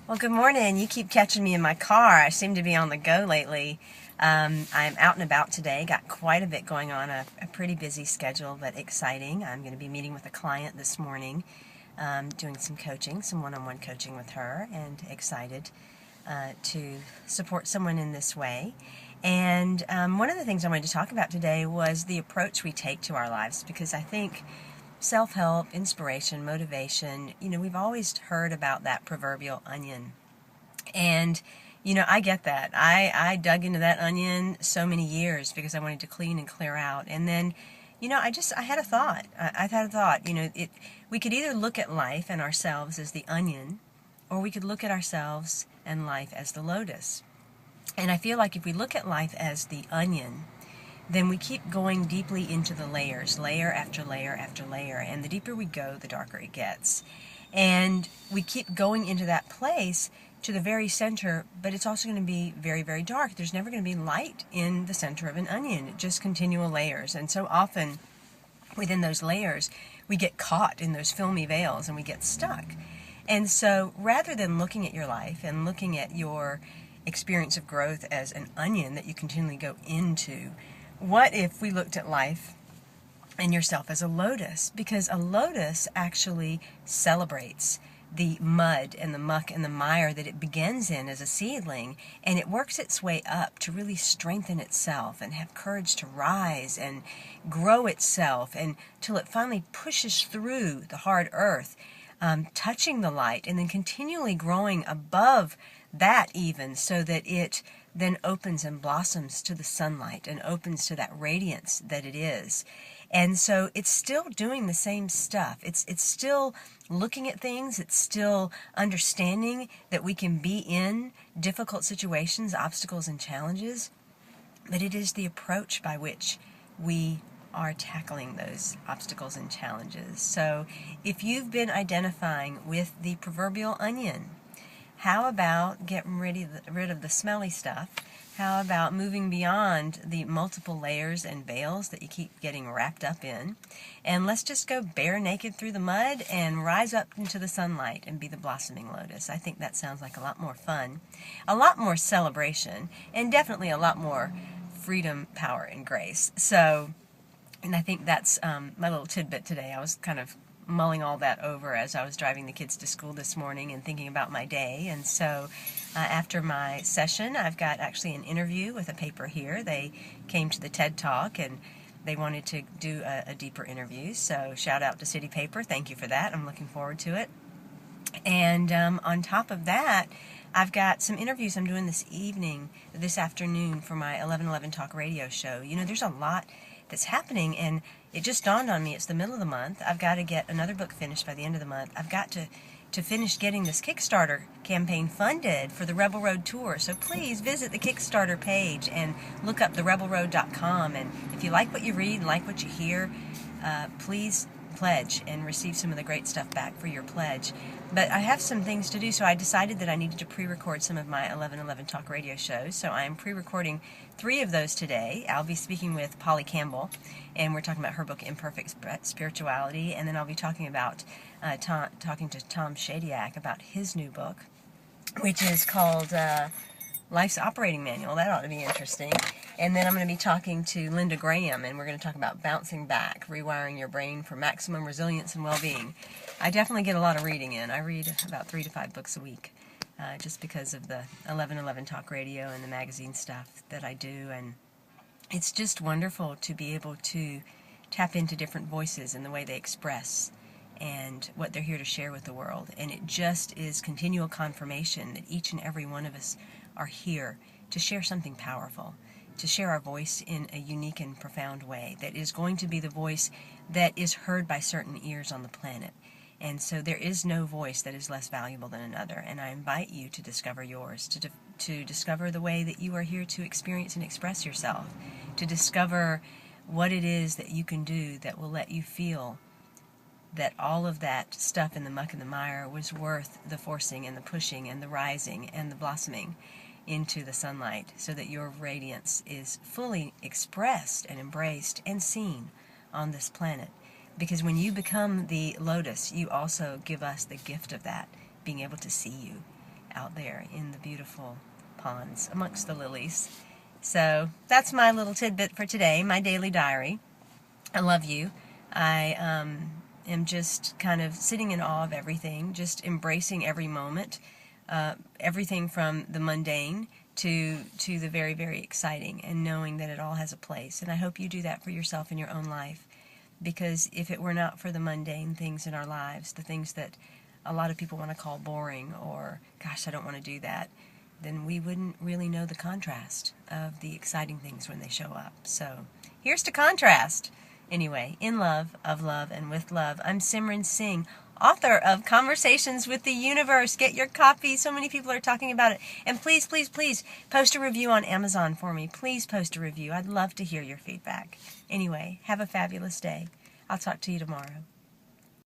Well, good morning. You keep catching me in my car. I seem to be on the go lately. I'm out and about today. Got quite a bit going on, a pretty busy schedule, but exciting. I'm going to be meeting with a client this morning, doing some coaching, some one-on-one coaching with her, and excited to support someone in this way. And one of the things I wanted to talk about today was the approach we take to our lives, because I think self-help, inspiration, motivation, we've always heard about that proverbial onion. And, I get that. I dug into that onion so many years because I wanted to clean and clear out. And then, I had a thought. I've had a thought, we could either look at life and ourselves as the onion, or we could look at ourselves and life as the lotus. And I feel like if we look at life as the onion, then we keep going deeply into the layers, layer after layer after layer, and the deeper we go, the darker it gets. And we keep going into that place to the very center, but it's also going to be very, very dark. There's never going to be light in the center of an onion, just continual layers. And so often within those layers, we get caught in those filmy veils and we get stuck. And so rather than looking at your life and looking at your experience of growth as an onion that you continually go into, what if we looked at life and yourself as a lotus? Because a lotus actually celebrates the mud and the muck and the mire that it begins in as a seedling, and it works its way up to really strengthen itself and have courage to rise and grow itself until it finally pushes through the hard earth, touching the light, and then continually growing above that even, so that it then opens and blossoms to the sunlight and opens to that radiance that it is. And so it's still doing the same stuff. It's still looking at things. It's still understanding that we can be in difficult situations, obstacles, and challenges. But it is the approach by which we are tackling those obstacles and challenges. So if you've been identifying with the proverbial onion, how about getting rid of the smelly stuff? How about moving beyond the multiple layers and veils that you keep getting wrapped up in? And let's just go bare naked through the mud and rise up into the sunlight and be the blossoming lotus. I think that sounds like a lot more fun, a lot more celebration, and definitely a lot more freedom, power, and grace. So, and I think that's my little tidbit today. I was kind of mulling all that over as I was driving the kids to school this morning and thinking about my day. And so after my session, I've got actually an interview with a paper here. They came to the TED Talk and they wanted to do a deeper interview. So shout out to City Paper. Thank you for that. I'm looking forward to it. And on top of that, I've got some interviews I'm doing this afternoon for my 11:11 Talk radio show. There's a lot that's happening, and it just dawned on me it's the middle of the month. I've got to get another book finished by the end of the month. I've got to finish getting this Kickstarter campaign funded for the Rebel Road Tour. So please visit the Kickstarter page and look up therebelroad.com. And if you like what you read and like what you hear, please pledge and receive some of the great stuff back for your pledge. But I have some things to do, so I decided that I needed to pre-record some of my 11:11 Talk radio shows. So I am pre-recording 3 of those today. I'll be speaking with Polly Campbell, and we're talking about her book Imperfect Spirituality. And then I'll be talking about talking to Tom Shadyac about his new book, which is called Life's Operating Manual. That ought to be interesting. And then I'm going to be talking to Linda Graham, and we're going to talk about bouncing back, rewiring your brain for maximum resilience and well-being. I definitely get a lot of reading in. I read about 3 to 5 books a week, just because of the 11:11 Talk radio and the magazine stuff that I do. And it's just wonderful to be able to tap into different voices and the way they express and what they're here to share with the world. And it just is continual confirmation that each and every one of us are here to share something powerful, to share our voice in a unique and profound way that is going to be the voice that is heard by certain ears on the planet. And so there is no voice that is less valuable than another, and I invite you to discover yours, to discover the way that you are here to experience and express yourself, to discover what it is that you can do that will let you feel that all of that stuff in the muck and the mire was worth the forcing and the pushing and the rising and the blossoming into the sunlight, so that your radiance is fully expressed and embraced and seen on this planet. Because when you become the lotus, you also give us the gift of that, being able to see you out there in the beautiful ponds amongst the lilies. So that's my little tidbit for today, my daily diary. I love you. I am just kind of sitting in awe of everything, just embracing every moment, everything from the mundane to the very, very exciting, and knowing that it all has a place. And I hope you do that for yourself in your own life, because if it were not for the mundane things in our lives, the things that a lot of people want to call boring or, gosh, I don't want to do that, then we wouldn't really know the contrast of the exciting things when they show up. So here's to contrast. Anyway, in love, of love, and with love, I'm Simran Singh, author of Conversations with the Universe. Get your copy. So many people are talking about it. And please, please, please post a review on Amazon for me. Please post a review. I'd love to hear your feedback. Anyway, have a fabulous day. I'll talk to you tomorrow.